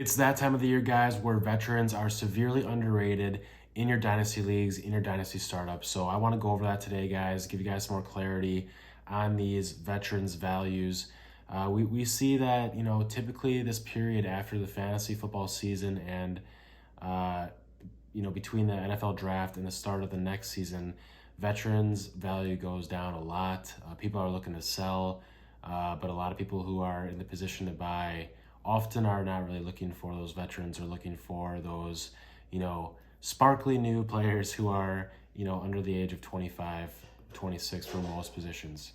It's that time of the year, guys, where veterans are severely underrated in your dynasty leagues, in your dynasty startups. So I want to go over that today, guys, give you guys some more clarity on these veterans' values. We see that, typically this period after the fantasy football season and, between the NFL draft and the start of the next season, veterans' value goes down a lot. People are looking to sell, but a lot of people who are in the position to buy often are not really looking for those veterans or looking for those, sparkly new players who are, under the age of 25, 26 for most positions.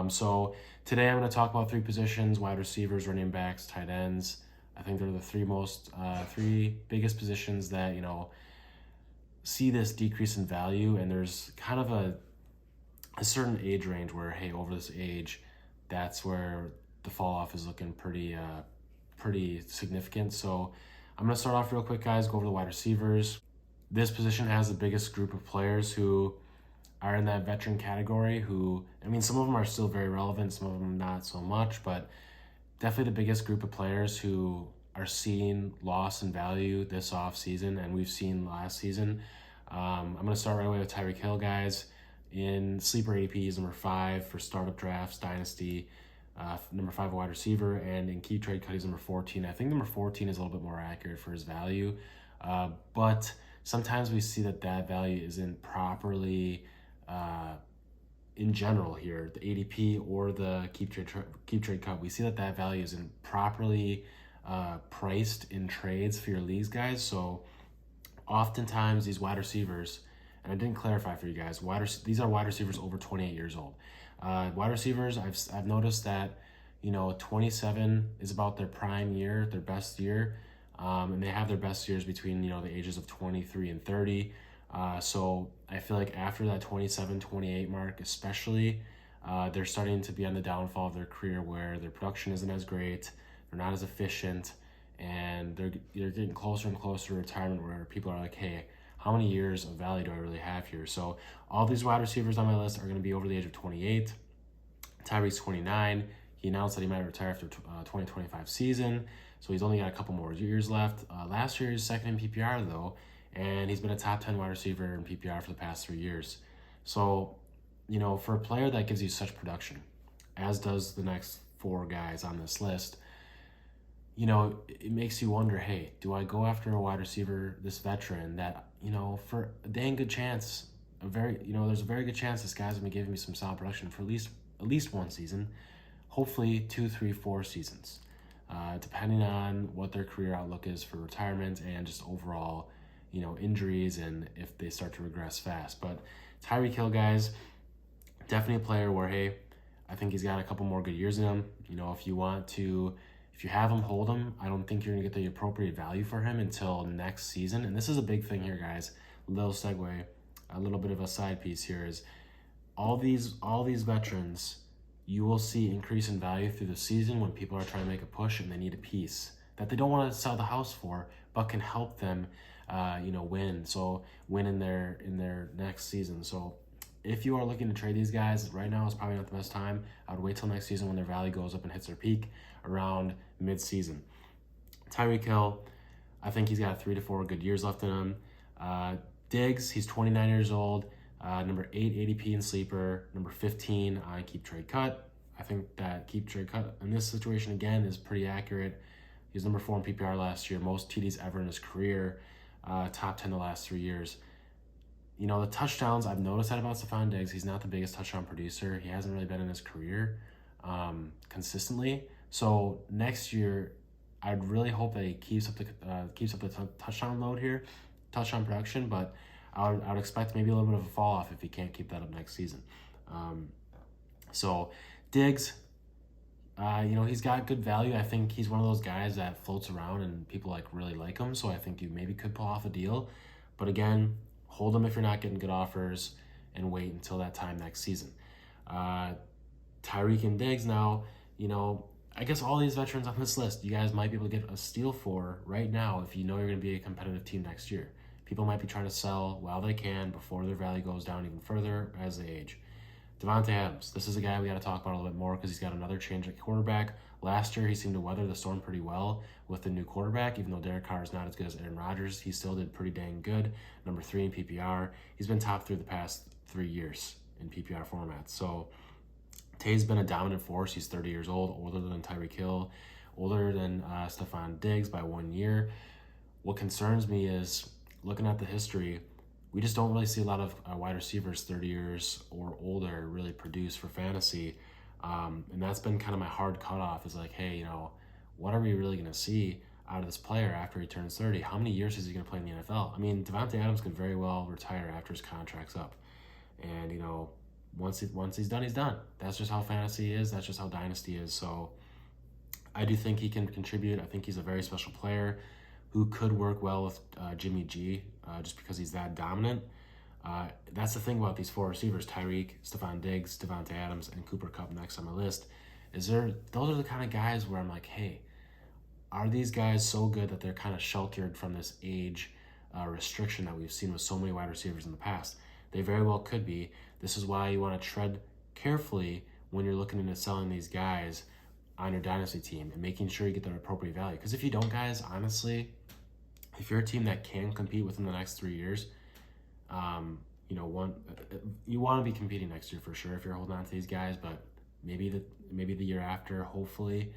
So today I'm going to talk about three positions: wide receivers, running backs, tight ends. I think they're the three biggest positions that, see this decrease in value. And there's kind of a certain age range where, hey, over this age, that's where the fall off is looking pretty significant. So I'm going to start off real quick, guys, go over the wide receivers. This position has the biggest group of players who are in that veteran category some of them are still very relevant, some of them not so much, but definitely the biggest group of players who are seeing loss in value this offseason, and we've seen last season. I'm going to start right away with Tyreek Hill, guys. In sleeper ADP, he's number 5 for startup drafts, dynasty. Number 5 wide receiver, and in keep trade cut he's number 14. I think number 14 is a little bit more accurate for his value, but sometimes we see that value isn't properly in general here, the ADP or the keep trade cut. We see that value isn't properly priced in trades for your leagues, guys. So oftentimes these wide receivers, and I didn't clarify for you guys, these are wide receivers over 28 years old. Wide receivers, I've noticed that, 27 is about their prime year, their best year, and they have their best years between, the ages of 23 and 30. So I feel like after that 27, 28 mark, especially, they're starting to be on the downfall of their career where their production isn't as great, they're not as efficient, and they're getting closer and closer to retirement where people are like, hey, how many years of value do I really have here? So all these wide receivers on my list are going to be over the age of 28. Tyreek's 29. He announced that he might retire after 2025 season, so he's only got a couple more years left. Last year he was second in PPR, though, and he's been a top 10 wide receiver in PPR for the past 3 years. So, for a player that gives you such production, as does the next 4 guys on this list, it makes you wonder, hey, do I go after a wide receiver, this veteran that, for a dang good chance, there's a very good chance this guy's gonna be giving me some solid production for at least one season, hopefully 2, 3, 4 seasons, depending on what their career outlook is for retirement and just overall, injuries and if they start to regress fast. But Tyreek Hill, guys, definitely a player where, hey, I think he's got a couple more good years in him. If you have him, hold him. I don't think you're going to get the appropriate value for him until next season. And this is a big thing here, guys. Little segue, a little bit of a side piece here is all these veterans, you will see increase in value through the season when people are trying to make a push and they need a piece that they don't want to sell the house for, but can help them, win. So win in their next season. So if you are looking to trade these guys, right now is probably not the best time. I would wait till next season when their value goes up and hits their peak around mid-season. Tyreek Hill, I think he's got 3 to 4 good years left in him. Diggs, he's 29 years old, number 8 ADP in sleeper, number 15 on keep trade cut. I think that keep trade cut in this situation again is pretty accurate. He was number 4 in PPR last year, most TDs ever in his career, top 10 the last 3 years. The touchdowns, I've noticed that about Stefon Diggs. He's not the biggest touchdown producer. He hasn't really been in his career consistently. So next year, I'd really hope that he keeps up the touchdown load here, touchdown production. But I would expect maybe a little bit of a fall off if he can't keep that up next season. So Diggs, he's got good value. I think he's one of those guys that floats around and people really like him. So I think you maybe could pull off a deal. But again, hold him if you're not getting good offers and wait until that time next season. Tyreek and Diggs now, I guess all these veterans on this list, you guys might be able to get a steal for right now if you know you're going to be a competitive team next year. People might be trying to sell while they can before their value goes down even further as they age. Davante Adams. This is a guy we got to talk about a little bit more because he's got another change at quarterback. Last year, he seemed to weather the storm pretty well with the new quarterback. Even though Derek Carr is not as good as Aaron Rodgers, he still did pretty dang good. Number 3 in PPR. He's been top 3 the past 3 years in PPR formats. So Tay's been a dominant force. He's 30 years old, older than Tyreek Hill, older than Stefon Diggs by 1 year. What concerns me is looking at the history, we just don't really see a lot of wide receivers 30 years or older really produce for fantasy. And that's been kind of my hard cutoff is like, hey, what are we really going to see out of this player after he turns 30? How many years is he going to play in the NFL? I mean, Davante Adams could very well retire after his contract's up. And, once he's done, he's done. That's just how fantasy is. That's just how Dynasty is. So I do think he can contribute. I think he's a very special player who could work well with Jimmy G just because he's that dominant. That's the thing about these 4 receivers, Tyreek, Stefon Diggs, Davante Adams, and Cooper Kupp next on my list. Those are the kind of guys where I'm like, hey, are these guys so good that they're kind of sheltered from this age restriction that we've seen with so many wide receivers in the past? They very well could be. This is why you want to tread carefully when you're looking into selling these guys on your Dynasty team and making sure you get the appropriate value. Because if you don't, guys, honestly, if you're a team that can compete within the next 3 years, you want to be competing next year for sure if you're holding on to these guys, but maybe the year after, hopefully.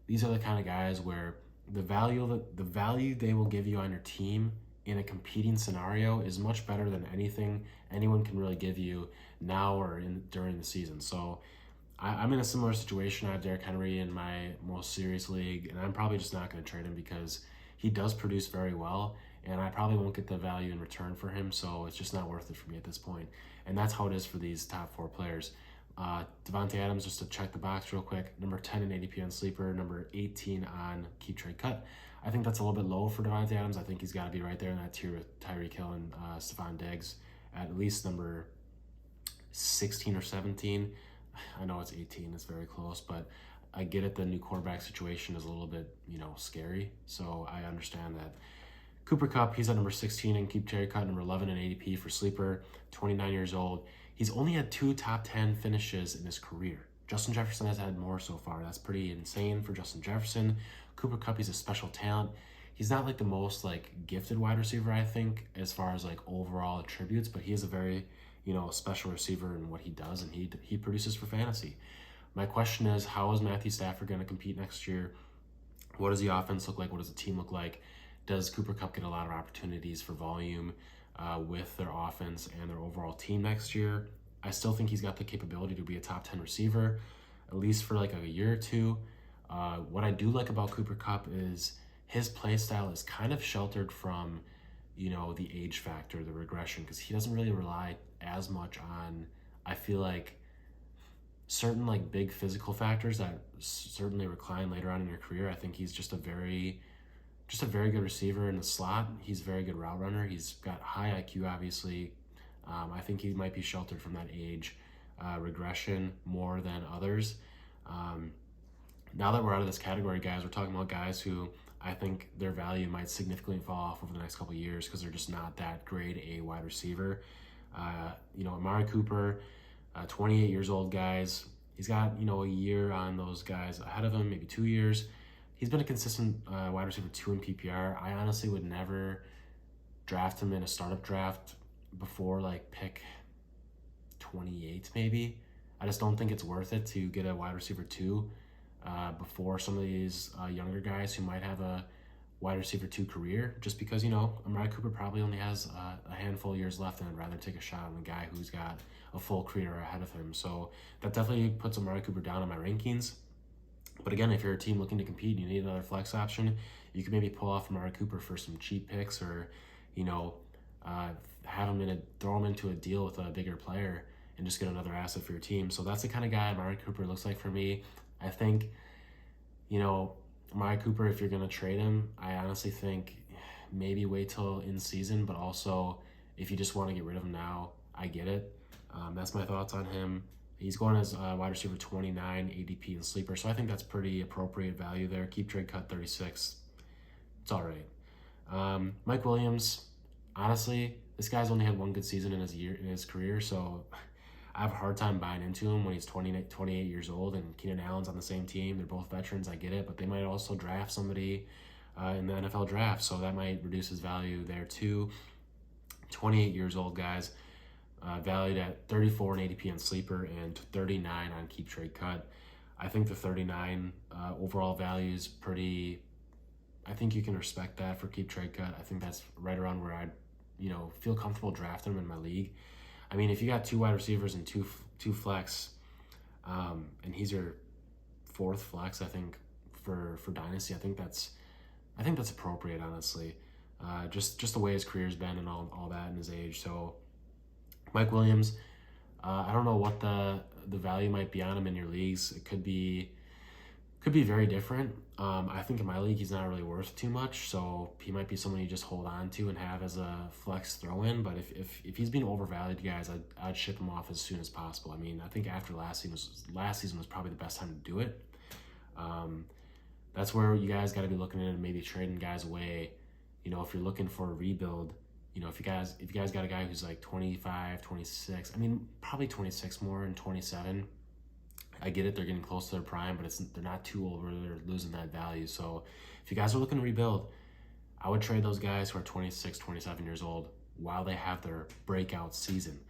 These are the kind of guys where the value they will give you on your team in a competing scenario is much better than anything anyone can really give you now or during the season. So I'm in a similar situation. I have Derrick Henry in my most serious league, and I'm probably just not going to trade him because he does produce very well, and I probably won't get the value in return for him, so it's just not worth it for me at this point. And that's how it is for these top 4 players. Davante Adams, just to check the box real quick, number 10 in ADP on Sleeper, number 18 on Keep Trade Cut. I think that's a little bit low for Davante Adams. I think he's got to be right there in that tier with Tyreek Hill and Stefon Diggs, at least number 16 or 17. I know it's 18, it's very close, but I get it. The new quarterback situation is a little bit, scary. So I understand that. Cooper Kupp, he's at number 16 in Keep Trade Cut, number 11 in ADP for Sleeper, 29 years old. He's only had 2 top 10 finishes in his career. Justin Jefferson has had more so far. That's pretty insane for Justin Jefferson. Cooper Kupp, he's a special talent. He's not like the most gifted wide receiver, I think, as far as overall attributes, but he is a very, special receiver in what he does, and he produces for fantasy. My question is, how is Matthew Stafford going to compete next year? What does the offense look like? What does the team look like? Does Cooper Kupp get a lot of opportunities for volume with their offense and their overall team next year? I still think he's got the capability to be a top 10 receiver, at least for a year or two. What I do like about Cooper Kupp is his play style is kind of sheltered from, the age factor, the regression, because he doesn't really rely as much on, I feel like, certain big physical factors that certainly recline later on in your career. I think he's just a very good receiver in the slot. He's a very good route runner. He's got high IQ, obviously. I think he might be sheltered from that age regression more than others. Now that we're out of this category, guys, we're talking about guys who I think their value might significantly fall off over the next couple of years because they're just not that grade A wide receiver. Amari Cooper, 28 years old, guys. He's got, a year on those guys ahead of him, maybe 2 years. He's been a consistent wide receiver 2 in PPR. I honestly would never draft him in a startup draft before pick 28 maybe. I just don't think it's worth it to get a wide receiver 2 before some of these younger guys who might have a wide receiver 2 career, just because, Amari Cooper probably only has a handful of years left, and I'd rather take a shot on the guy who's got a full career ahead of him. So that definitely puts Amari Cooper down on my rankings. But again, if you're a team looking to compete and you need another flex option, you can maybe pull off Amari Cooper for some cheap picks, or, throw him into a deal with a bigger player and just get another asset for your team. So that's the kind of guy Amari Cooper looks like for me. I think, Amari Cooper, if you're going to trade him, I honestly think maybe wait till in season, but also if you just want to get rid of him now, I get it. That's my thoughts on him. He's going as wide receiver 29 ADP and Sleeper, so I think that's pretty appropriate value there. Keep Trade Cut 36. It's all right. Mike Williams, honestly, this guy's only had one good season in his career, so I have a hard time buying into him when he's 28 years old and Keenan Allen's on the same team. They're both veterans, I get it, but they might also draft somebody in the NFL draft, so that might reduce his value there too. 28 years old, guys, valued at 34 in ADP on Sleeper and 39 on Keep Trade Cut. I think the 39 overall value is pretty. I think you can respect that for Keep Trade Cut. I think that's right around where I'd feel comfortable drafting him in my league. I mean, if you got 2 wide receivers and two flex, and he's your 4th flex, I think for Dynasty, I think that's appropriate, honestly. Just the way his career's been and all that and his age. So Mike Williams, I don't know what the value might be on him in your leagues. It could be very different. I think in my league he's not really worth too much, so he might be someone you just hold on to and have as a flex throw-in. But if he's being overvalued, guys, I'd ship him off as soon as possible. I mean, I think after last season was probably the best time to do it. That's where you guys got to be looking at maybe trading guys away. If you're looking for a rebuild, if you guys got a guy who's like 25, 26, I mean, probably 26 more and 27. I get it, they're getting close to their prime, but they're not too old where they're losing that value. So if you guys are looking to rebuild, I would trade those guys who are 26, 27 years old while they have their breakout season.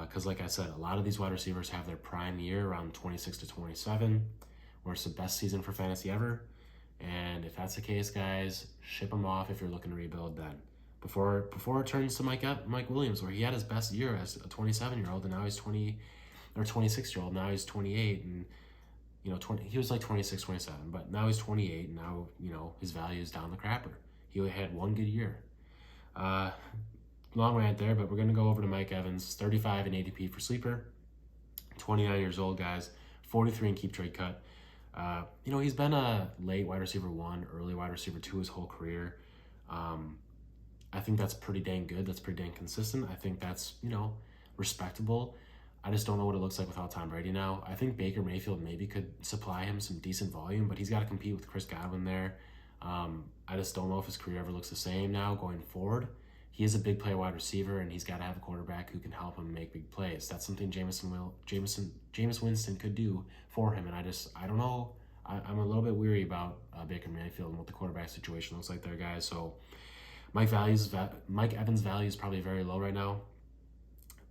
Because like I said, a lot of these wide receivers have their prime year around 26 to 27, where it's the best season for fantasy ever. And if that's the case, guys, ship them off if you're looking to rebuild then. Before it turns to Mike Williams, where he had his best year as a 27-year-old, and now he's 26-year-old, now he's 28, and he was like 26, 27, but now he's 28, and now his value is down the crapper. He had one good year. Long rant there, but we're gonna go over to Mike Evans, 35 in ADP for Sleeper, 29 years old, guys, 43 in Keep Trade Cut. He's been a late wide receiver 1, early wide receiver 2 his whole career. I think that's pretty dang good. That's pretty dang consistent. I think that's, respectable. I just don't know what it looks like without Tom Brady now. I think Baker Mayfield maybe could supply him some decent volume, but he's got to compete with Chris Godwin there. I just don't know if his career ever looks the same now going forward. He is a big play wide receiver, and he's got to have a quarterback who can help him make big plays. That's something Jameis Winston could do for him, and I don't know. I'm a little bit weary about Baker Mayfield and what the quarterback situation looks like there, guys. So Mike Evans' value is probably very low right now.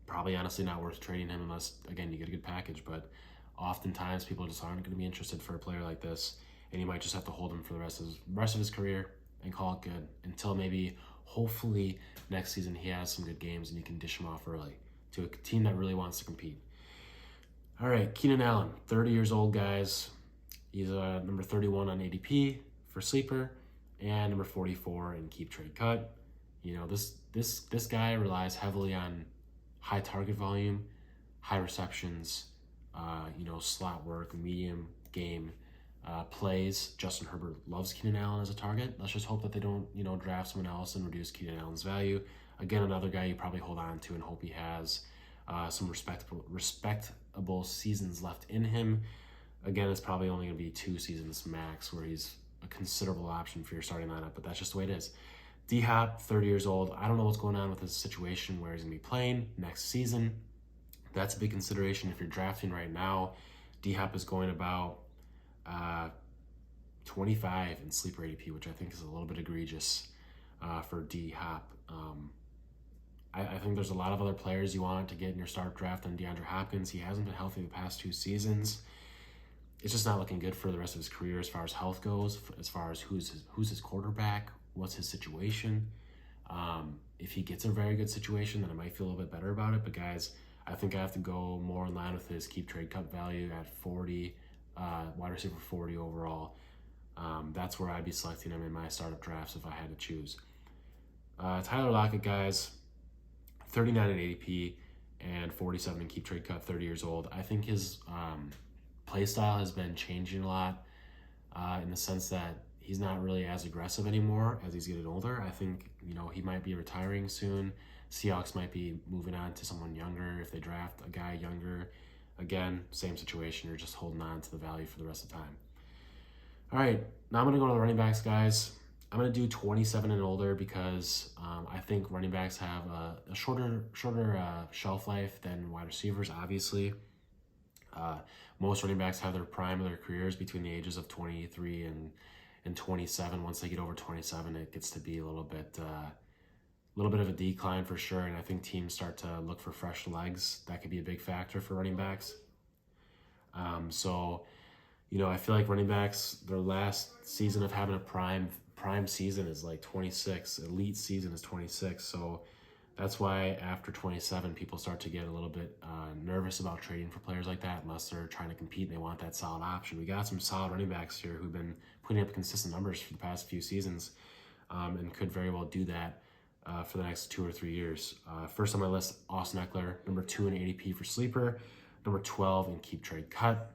Probably honestly not worth trading him unless, again, you get a good package. But oftentimes people just aren't going to be interested for a player like this, and you might just have to hold him for the rest of his career and call it good until maybe, hopefully, next season he has some good games and you can dish him off early to a team that really wants to compete. All right, Keenan Allen, 30 years old, guys. He's number 31 on ADP for Sleeper and number 44 in Keep Trade Cut. This guy relies heavily on high target volume, high receptions, slot work, medium game plays. Justin Herbert loves Keenan Allen as a target. Let's just hope that they don't, draft someone else and reduce Keenan Allen's value. Again, another guy you probably hold on to and hope he has some respectable seasons left in him. Again, it's probably only going to be 2 seasons max where he's a considerable option for your starting lineup, but that's just the way it is. D-Hop, 30 years old. I don't know what's going on with his situation, where he's going to be playing next season. That's a big consideration if you're drafting right now. D-Hop is going about 25 in Sleeper ADP, which I think is a little bit egregious for D-Hop. I think there's a lot of other players you want to get in your start draft than DeAndre Hopkins. He hasn't been healthy the past 2 seasons. It's just not looking good for the rest of his career as far as health goes, as far as who's his quarterback, what's his situation. If he gets a very good situation, then I might feel a little bit better about it. But guys, I think I have to go more in line with his Keep Trade Cut value at 40, wide receiver 40 overall. That's where I'd be selecting him in my startup drafts if I had to choose. Tyler Lockett, guys, 39 in ADP and 47 in Keep Trade Cut, 30 years old. I think his play style has been changing a lot in the sense that he's not really as aggressive anymore as he's getting older. I think, he might be retiring soon. Seahawks might be moving on to someone younger if they draft a guy younger. Again, same situation. You're just holding on to the value for the rest of the time. All right, now I'm going to go to the running backs, guys. I'm going to do 27 and older because I think running backs have a shorter shelf life than wide receivers, obviously. Most running backs have their prime of their careers between the ages of 23 and 27. Once they get over 27, it gets to be a little bit of a decline for sure, and I think teams start to look for fresh legs. That could be a big factor for running backs. So, I feel like running backs, their last season of having a prime season is like 26. Elite season is 26. So that's why after 27, people start to get a little bit nervous about trading for players like that, unless they're trying to compete and they want that solid option. We got some solid running backs here who've been putting up consistent numbers for the past few seasons, and could very well do that for the next 2 or 3 years. First on my list, Austin Ekeler, number 2 in ADP for sleeper, number 12 in keep trade cut.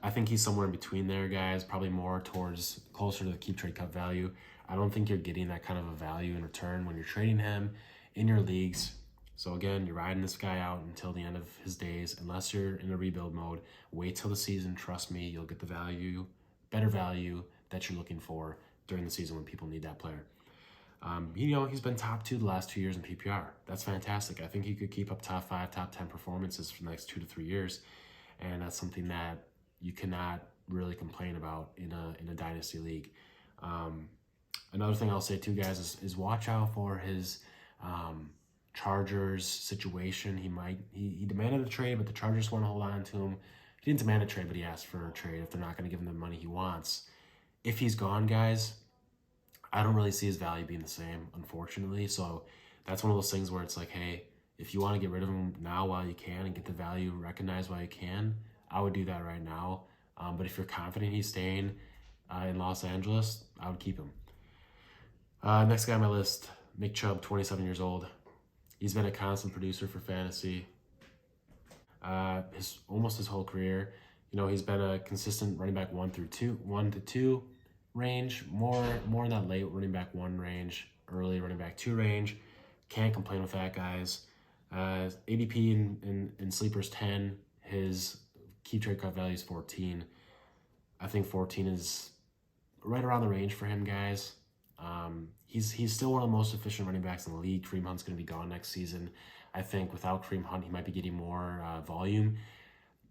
I think he's somewhere in between there, guys, probably more towards closer to the keep trade cut value. I don't think you're getting that kind of a value in return when you're trading him in your leagues. So again, you're riding this guy out until the end of his days. Unless you're in a rebuild mode, wait till the season. Trust me, you'll get the value, better value that you're looking for during the season when people need that player. He's been top 2 the last 2 years in PPR. That's fantastic. I think he could keep up top 5, top 10 performances for the next 2 to 3 years. And that's something that you cannot really complain about in a dynasty league. Another thing I'll say too, guys, is watch out for his Chargers situation. He demanded a trade, but the Chargers want to hold on to him. He didn't demand a trade, but he asked for a trade if they're not going to give him the money he wants. If he's gone, guys, I don't really see his value being the same, unfortunately. So that's one of those things where it's like, hey, if you want to get rid of him now while you can and get the value recognized while you can, I would do that right now. But if you're confident he's staying in Los Angeles, I would keep him. Next guy on my list, Nick Chubb, 27 years old. He's been a constant producer for fantasy almost his whole career. He's been a consistent running back 1 to 2 range, more in that late running back 1 range, early running back 2 range. Can't complain with that, guys. ADP in sleepers 10. His keep trade cut value is 14. I think 14 is right around the range for him, guys. He's still one of the most efficient running backs in the league. Kareem Hunt's going to be gone next season. I think without Kareem Hunt, he might be getting more volume.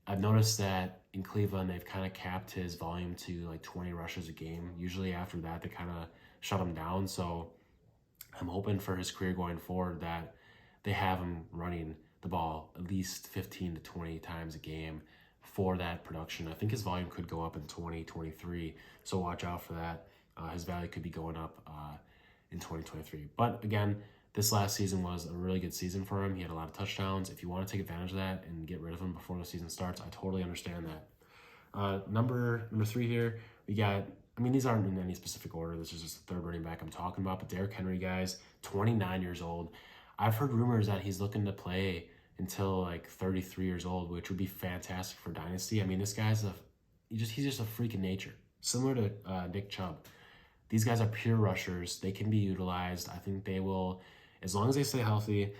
I've noticed that in Cleveland, they've kind of capped his volume to like 20 rushes a game. Usually after that, they kind of shut him down. So I'm hoping for his career going forward that they have him running the ball at least 15 to 20 times a game for that production. I think his volume could go up in 2023. So watch out for that. His value could be going up in 2023. But again, this last season was a really good season for him. He had a lot of touchdowns. If you want to take advantage of that and get rid of him before the season starts, I totally understand that. Number 3 here, we got, these aren't in any specific order. This is just the third running back I'm talking about. But Derrick Henry, guys, 29 years old. I've heard rumors that he's looking to play until like 33 years old, which would be fantastic for Dynasty. This guy's he's just a freak in nature, similar to Nick Chubb. These guys are pure rushers. They can be utilized. I think they will, as long as they stay healthy,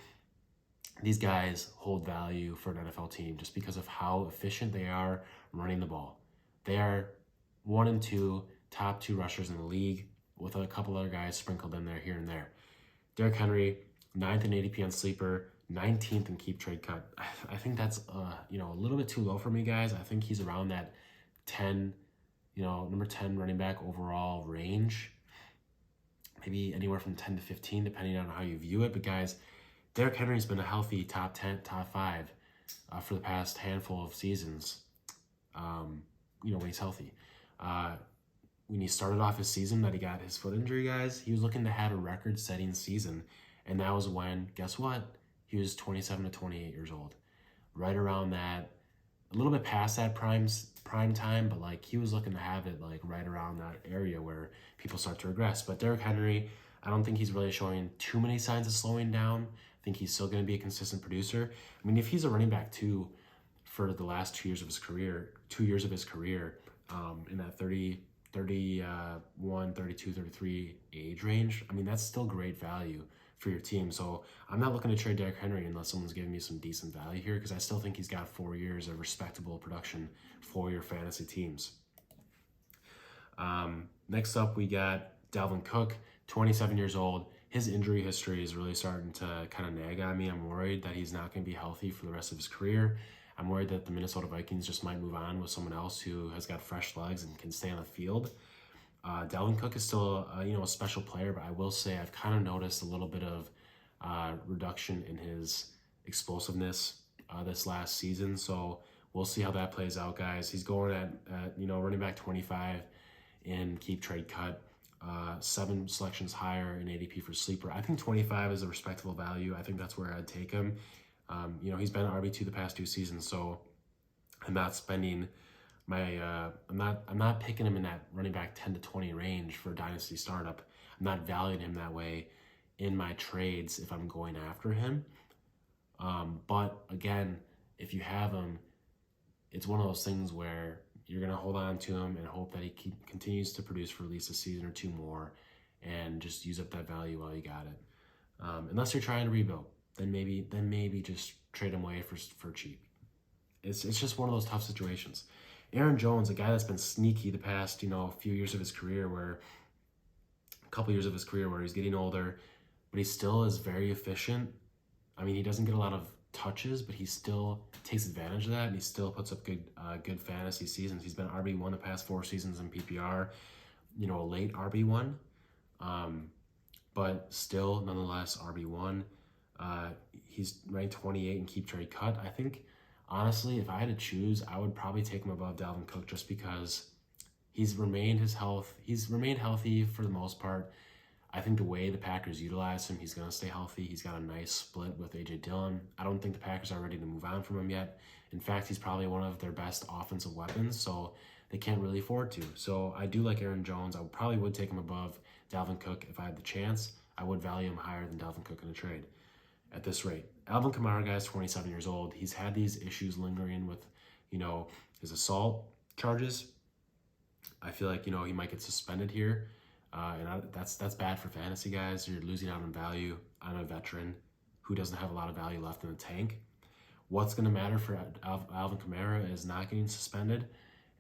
these guys hold value for an NFL team just because of how efficient they are running the ball. They are 1 and 2 top 2 rushers in the league with a couple other guys sprinkled in there here and there. Derrick Henry, 9th in ADP on sleeper, 19th in keep trade cut. I think that's a little bit too low for me, guys. I think he's around that 10, number 10 running back overall range. Maybe anywhere from 10 to 15, depending on how you view it. But guys, Derrick Henry's been a healthy top 10, top 5 for the past handful of seasons. When he's healthy. When he started off his season that he got his foot injury, guys, he was looking to have a record-setting season. And that was when, guess what? He was 27 to 28 years old. Right around that, a little bit past that prime time, but like he was looking to have it like right around that area where people start to regress. But Derrick Henry, I don't think he's really showing too many signs of slowing down. I think he's still going to be a consistent producer. If he's a running back too for the last 2 years of his career, in that 31, 32, 33 age range, that's still great value for your team. So I'm not looking to trade Derrick Henry unless someone's giving me some decent value here, because I still think he's got 4 years of respectable production for your fantasy teams. Next up, we got Dalvin Cook, 27 years old. His injury history is really starting to kind of nag on me. I'm worried that he's not going to be healthy for the rest of his career. I'm worried that the Minnesota Vikings just might move on with someone else who has got fresh legs and can stay on the field. Dalvin Cook is still, a special player, but I will say I've kind of noticed a little bit of reduction in his explosiveness this last season. So we'll see how that plays out, guys. He's going at running back 25 in keep trade cut. 7 selections higher in ADP for sleeper. I think 25 is a respectable value. I think that's where I'd take him. He's been RB2 the past 2 seasons, so I'm not spending I'm not picking him in that running back 10 to 20 range for a dynasty startup. I'm not valuing him that way in my trades if I'm going after him. But again, if you have him, it's one of those things where you're going to hold on to him and hope that he continues to produce for at least a season or 2 more and just use up that value while you got it. Unless you're trying to rebuild, then maybe just trade him away for cheap. It's just one of those tough situations. Aaron Jones, a guy that's been sneaky the past, few years of his career a couple years of his career where he's getting older, but he still is very efficient. I mean, he doesn't get a lot of touches, but he still takes advantage of that, and he still puts up good fantasy seasons. He's been RB1 the past 4 seasons in PPR, a late RB1, but still nonetheless RB1. He's ranked 28 in keep trade cut. I think honestly, if I had to choose, I would probably take him above Dalvin Cook just because he's remained healthy for the most part. I think the way the Packers utilize him, he's going to stay healthy. He's got a nice split with A.J. Dillon. I don't think the Packers are ready to move on from him yet. In fact, he's probably one of their best offensive weapons, so they can't really afford to. So I do like Aaron Jones. I probably would take him above Dalvin Cook if I had the chance. I would value him higher than Dalvin Cook in a trade at this rate. Alvin Kamara, guys, 27 years old. He's had these issues lingering with, his assault charges. I feel like, he might get suspended here. That's bad for fantasy, guys. You're losing out on value on a veteran who doesn't have a lot of value left in the tank. What's going to matter for Alvin Kamara is not getting suspended.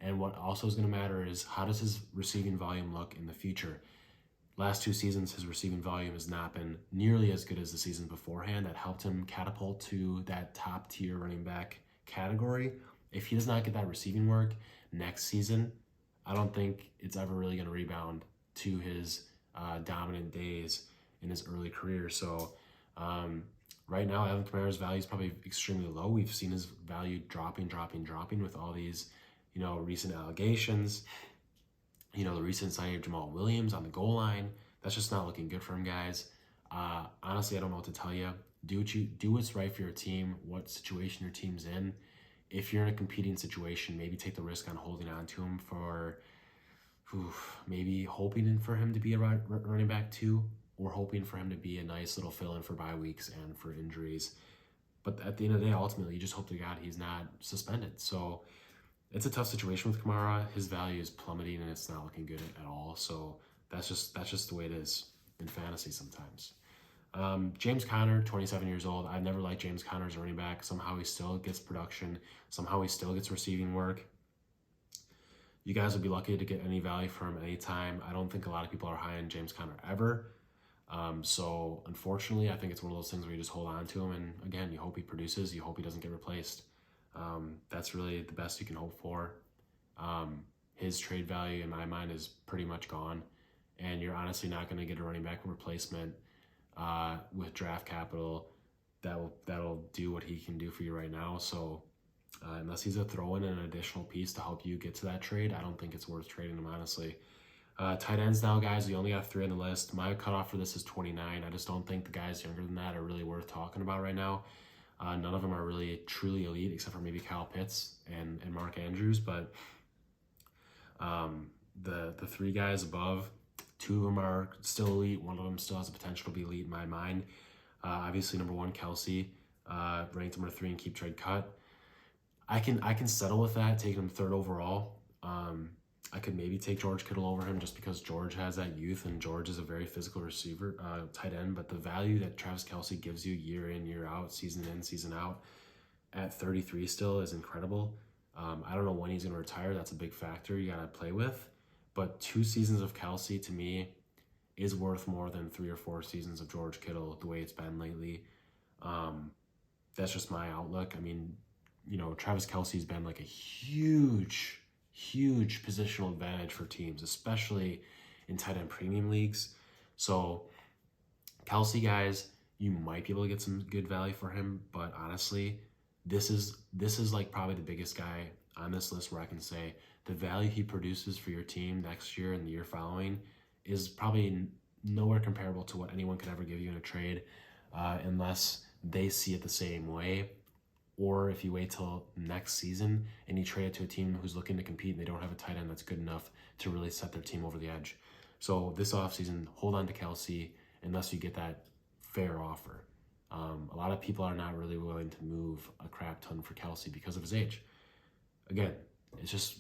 And what also is going to matter is how does his receiving volume look in the future? Last 2 seasons, his receiving volume has not been nearly as good as the season beforehand. That helped him catapult to that top tier running back category. If he does not get that receiving work next season, I don't think it's ever really going to rebound to his dominant days in his early career. So right now, Alvin Kamara's value is probably extremely low. We've seen his value dropping with all these, recent allegations. The recent signing of Jamal Williams on the goal line. That's just not looking good for him, guys. Honestly, I don't know what to tell you. Do what's right for your team, what situation your team's in. If you're in a competing situation, maybe take the risk on holding on to him for maybe hoping for him to be a running back 2, or hoping for him to be a nice little fill-in for bye weeks and for injuries. But at the end of the day, ultimately, you just hope to God he's not suspended. So it's a tough situation with Kamara. His value is plummeting, and it's not looking good at all. So that's just the way it is in fantasy sometimes. James Conner, 27 years old. I've never liked James Conner as a running back. Somehow he still gets production. Somehow he still gets receiving work. You guys would be lucky to get any value from him anytime. I don't think a lot of people are high on James Conner ever. So unfortunately, I think it's one of those things where you just hold on to him. And again, you hope he produces. You hope he doesn't get replaced. That's really the best you can hope for. His trade value, in my mind, is pretty much gone. And you're honestly not going to get a running back replacement with draft capital that'll do what he can do for you right now. So unless he's a throw-in and an additional piece to help you get to that trade, I don't think it's worth trading him, honestly. Tight ends now, guys, we only have 3 on the list. My cutoff for this is 29. I just don't think the guys younger than that are really worth talking about right now. None of them are really truly elite, except for maybe Kyle Pitts and Mark Andrews. But the 3 guys above, 2 of them are still elite. 1 of them still has the potential to be elite in my mind. Obviously, number 1, Kelce, ranked number 3 in keep trade cut. I can settle with that, taking him 3rd overall. I could maybe take George Kittle over him just because George has that youth, and George is a very physical receiver, tight end. But the value that Travis Kelce gives you year in, year out, season in, season out, at 33 still is incredible. I don't know when he's going to retire. That's a big factor you got to play with. But 2 seasons of Kelce, to me, is worth more than 3 or 4 seasons of George Kittle the way it's been lately. That's just my outlook. I mean, Travis Kelce's been like a huge positional advantage for teams, especially in tight end premium leagues. So Kelce, guys, you might be able to get some good value for him, but honestly, this is like probably the biggest guy on this list where I can say the value he produces for your team next year and the year following is probably nowhere comparable to what anyone could ever give you in a trade, unless they see it the same way. Or if you wait till next season and you trade it to a team who's looking to compete and they don't have a tight end that's good enough to really set their team over the edge. So this offseason, hold on to Kelce unless you get that fair offer. A lot of people are not really willing to move a crap ton for Kelce because of his age. Again, it's just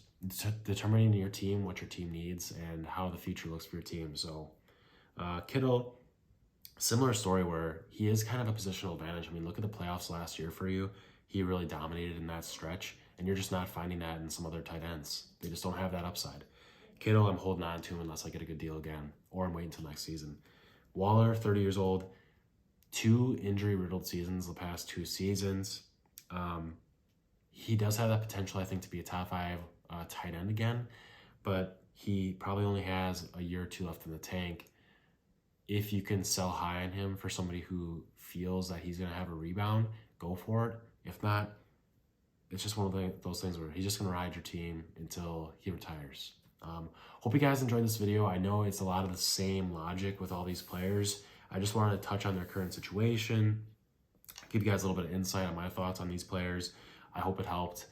determining your team, what your team needs, and how the future looks for your team. So Kittle, similar story where he is kind of a positional advantage. I mean, look at the playoffs last year for you. He really dominated in that stretch, and you're just not finding that in some other tight ends. They just don't have that upside. Kittle, I'm holding on to unless I get a good deal again, or I'm waiting until next season. Waller, 30 years old, 2 injury-riddled seasons the past 2 seasons. He does have that potential, I think, to be a top 5 tight end again, but he probably only has a year or 2 left in the tank. If you can sell high on him for somebody who feels that he's going to have a rebound, go for it. If not, it's just one of those things where he's just going to ride your team until he retires. Hope you guys enjoyed this video. I know it's a lot of the same logic with all these players. I just wanted to touch on their current situation, give you guys a little bit of insight on my thoughts on these players. I hope it helped.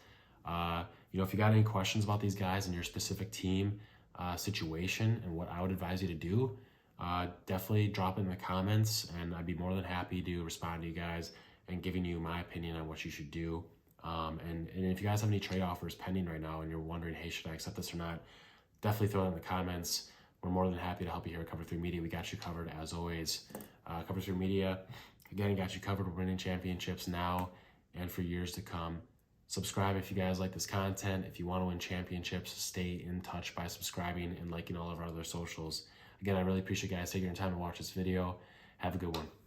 If you got any questions about these guys and your specific team situation and what I would advise you to do, definitely drop it in the comments, and I'd be more than happy to respond to you guys and giving you my opinion on what you should do. And if you guys have any trade offers pending right now and you're wondering, hey, should I accept this or not, definitely throw it in the comments. We're more than happy to help you here at Cover 3 Media. We got you covered as always. Cover 3 Media, again, got you covered. We're winning championships now and for years to come. Subscribe if you guys like this content. If you want to win championships, stay in touch by subscribing and liking all of our other socials. Again, I really appreciate you guys taking your time to watch this video. Have a good one.